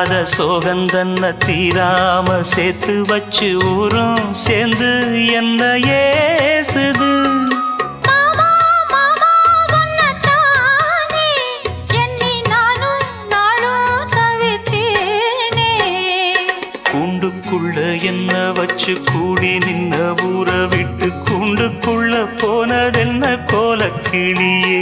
தீராத சோகந்தன்ன தீராம சேர்த்து வச்சு ஊரும் சேர்ந்து என்ன ஏசுது. கூண்டுக்குள்ள என்ன வச்சு கூடி நின்ன ஊரை விட்டு கூண்டுக்குள்ள போனதென்ன கோலக்கிளியே.